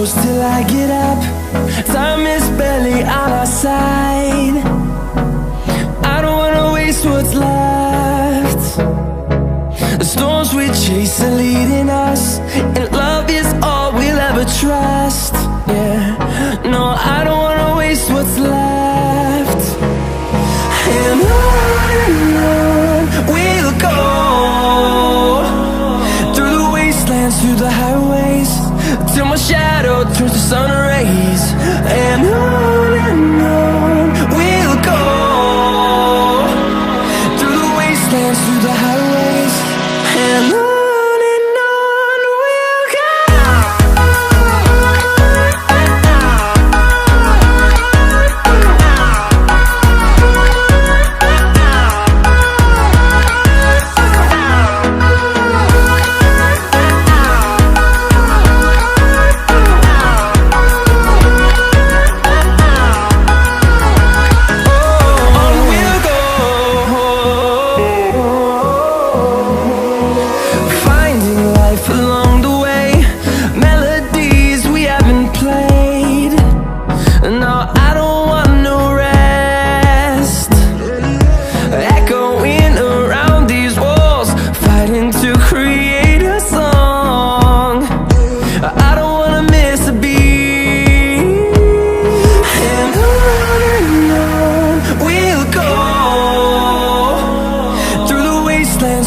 close till I get up. Time is barely on our side. I don't wanna waste what's left. The storms we chase are leading us, and love is all we'll ever trust. Yeah, no, I don't wanna waste what's left. And on we'll go, through the wastelands, through the highways, till my shadow turns to sun rays. And on we'll go, through the wastelands, through the highways, and on we'll go.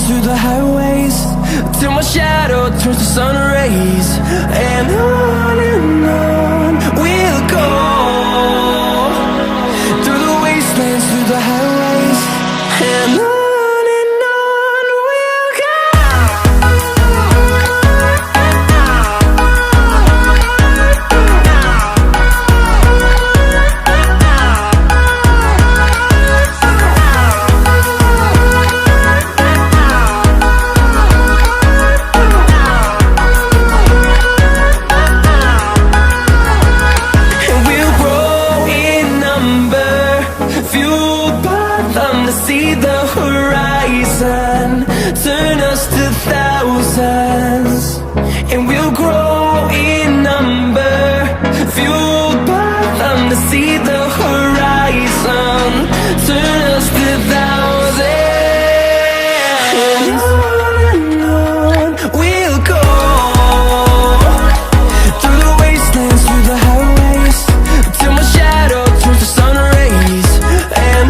Through the highways, till my shadow turns to sun rays. And on we'll go, through the wastelands, through the highways, and on we'll go. See the horizon, turn us to thousands, and we'll grow in number, fueled by them to see the horizon, turn us to thousands. And on we'll go, through the wastelands, through the highways, till my shadow turns to sun rays. And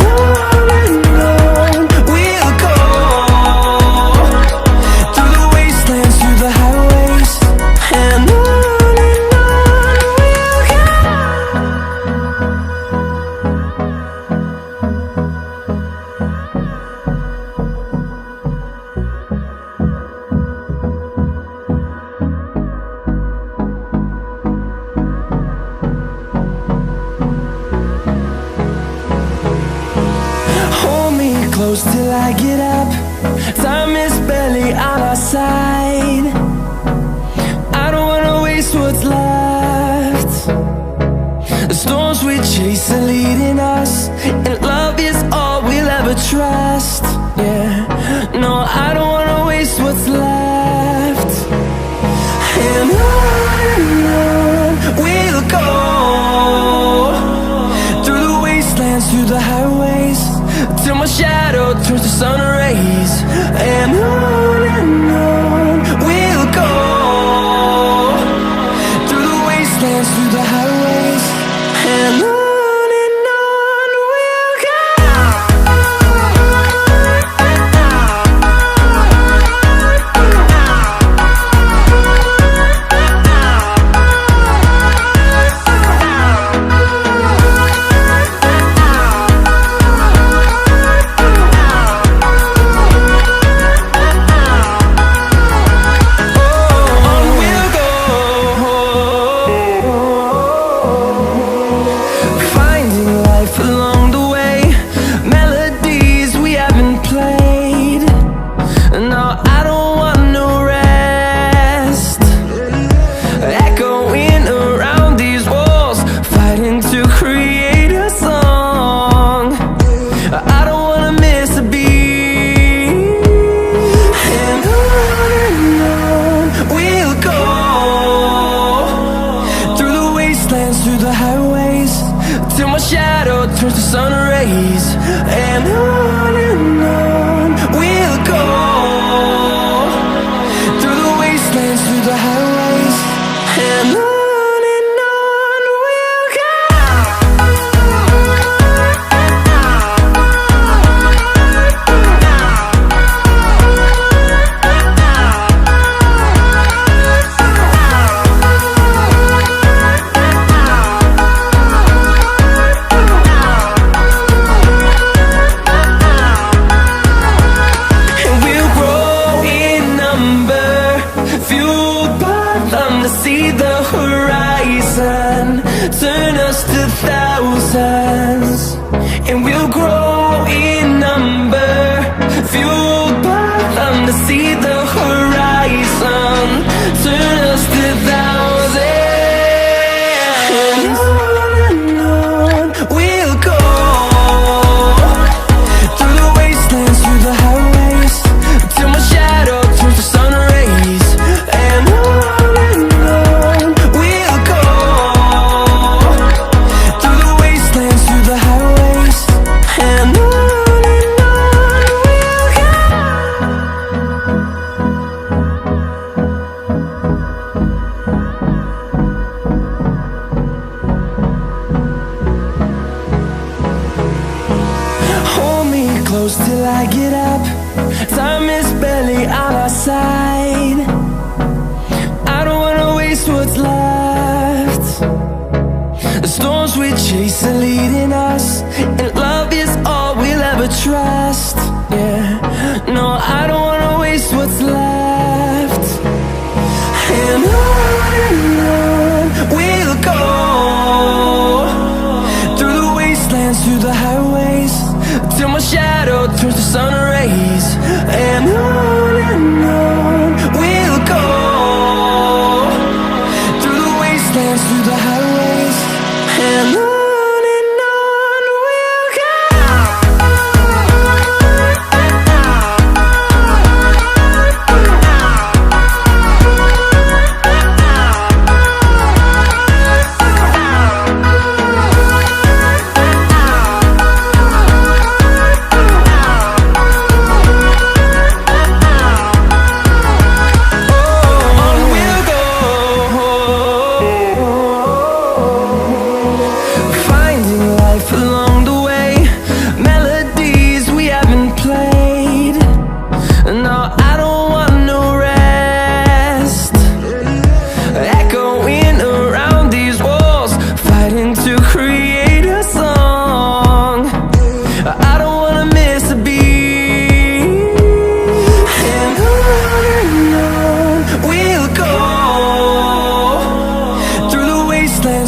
close till I get up. Time is barely on our side. I don't wanna waste what's left. The storms we chase are leading us, and love is all we'll ever trust. Yeah, no, I don't wanna waste what's left. And on we'll go, through the wastelands, through the highways, till my shadow turns to sun rays. And on we'll go, through the wastelands, through the highways, and on we'll go. my shadow turns to sun rays. And on we'll go, through the wastelands, through the highways. And on we'll go. See the horizon, turn us to thousands, and we'll grow in number, fueled by them. To see the horizon, turn us to thousands, and on we'll go, through the wastelands, through the highways, till my shadow turns to sun rays. And close till I get up. Time is barely on our side. I don't wanna waste what's left. The storms we chase are leading us, and love is all we'll ever trust. Yeah, no, I don't wanna waste what's left. And on we'll go, through the wastelands, through the highways, till my shadow turns to sun rays. And on we'll go, through the wastelands, through the highways. And on we'll go.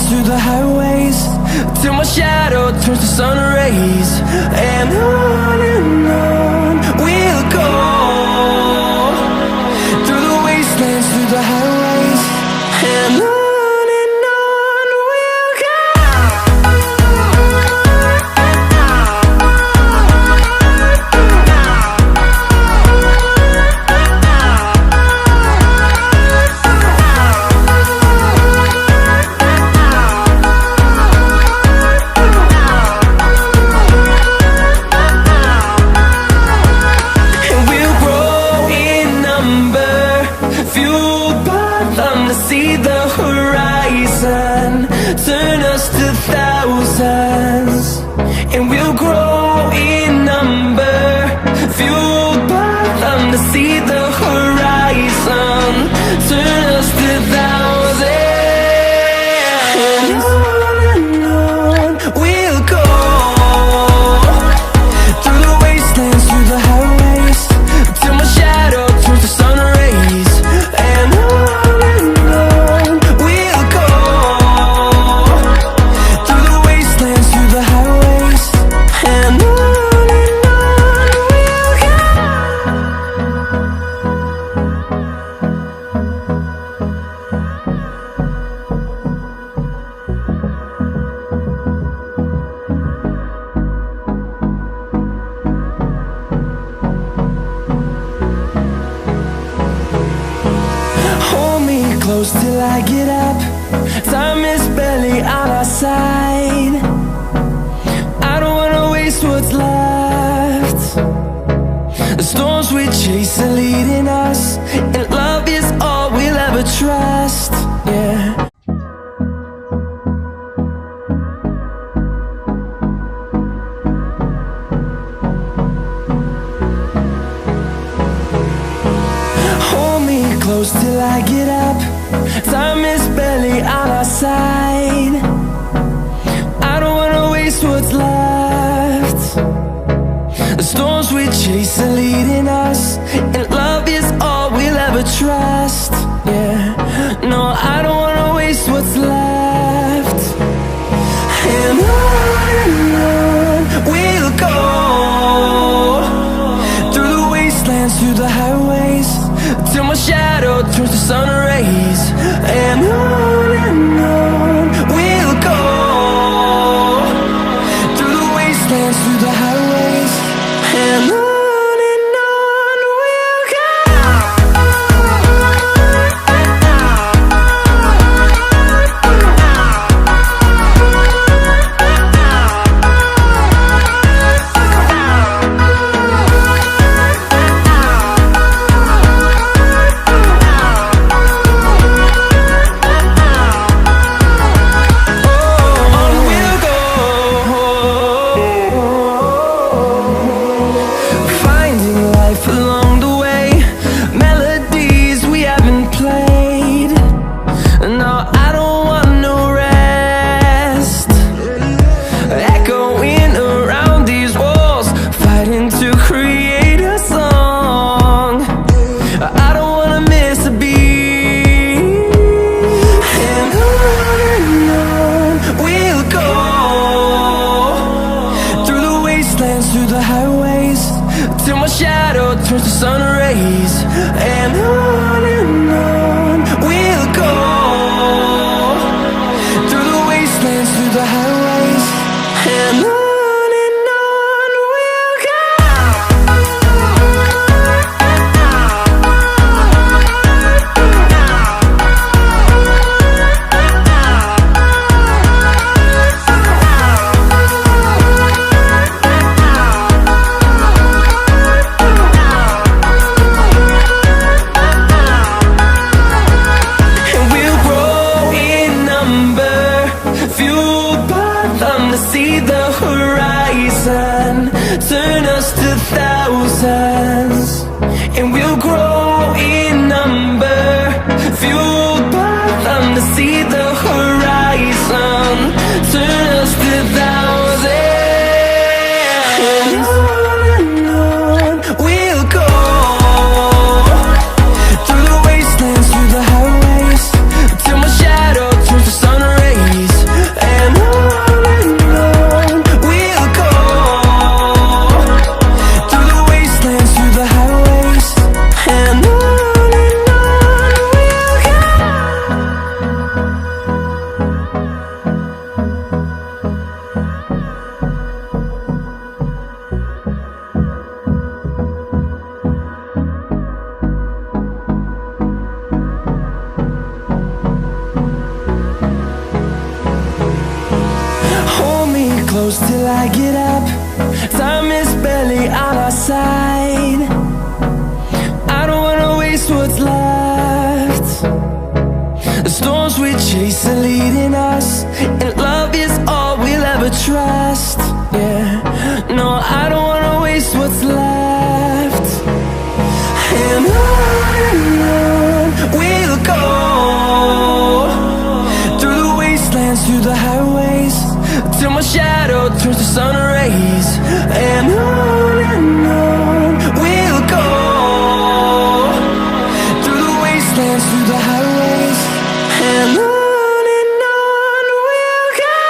Through the highways, till my shadow turns to sun rays. And on we'll go, through the wastelands, through the highways. And on we'll go. See the horizon, turn us to thousands, and we'll grow in number, fueled by them. To see the horizon, turn us to thousands, and on we'll go, through the wastelands, through the highways, till my shadow turns to sun rays. And close till I get up. Time is barely on our side. close till I get up. Time is barely on our side. I don't wanna waste what's left. The storms we chase are leading us, and love is all we'll ever trust. Yeah, no, I don't wanna waste what's left. And on we'll go, through the wastelands, through the highways, till my shadow turns to sun rays. And on we'll go, through the wastelands, through the highways, and on we'll go. Through the highways, till my shadow turns to sun rays. And on we'll go, through the wastelands, through the highways, and on we'll go. See the horizon, turn us to thousands, and we'll grow in number, fueled by them. To see the horizon, turn us to thousands, and on we'll go, through the wastelands, through the highways, till my shadow turns to sun rays. And close till I get up. Time is barely on our side. I don't wanna waste what's left. The storms we chase are leading us, and love is all we'll ever trust. Yeah, no, I don't wanna waste what's left. And on we'll go, through the wastelands, through the highways, till my shadow turns to sun rays. And on we'll go, through the wastelands, through the highways, and on we'll go.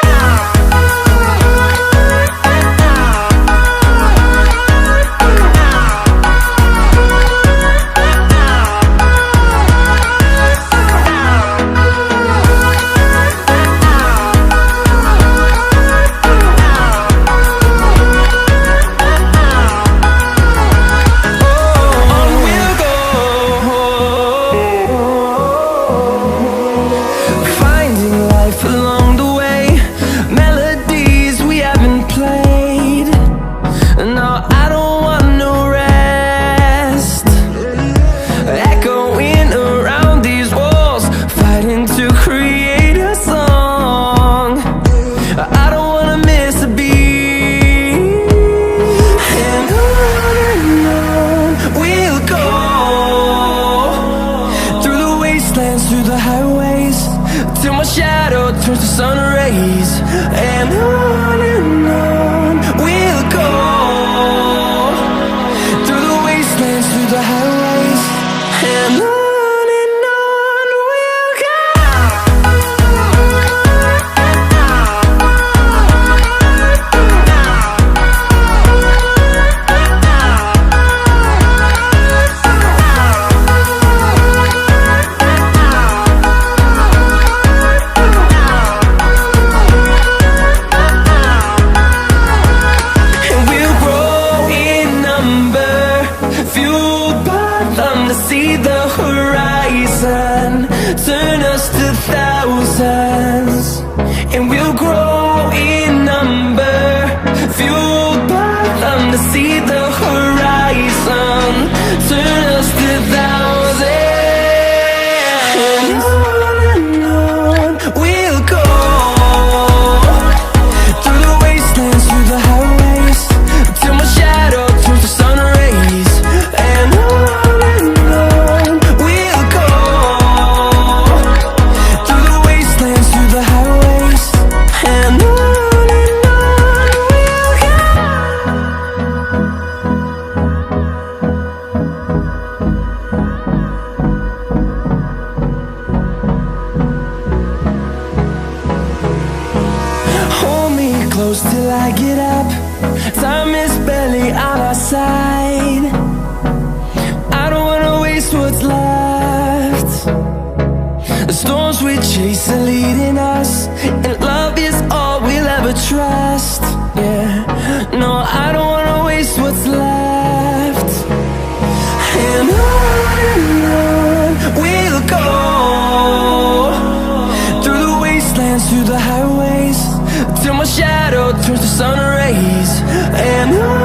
close till I get up. Time is barely on our side. I don't wanna waste what's left. The storms we chase are leading us, and love is all we'll ever trust. Yeah, no, I don't wanna waste what's left. And on we'll go, through the wastelands, through the highways, till my shadow turns to sun rays. And on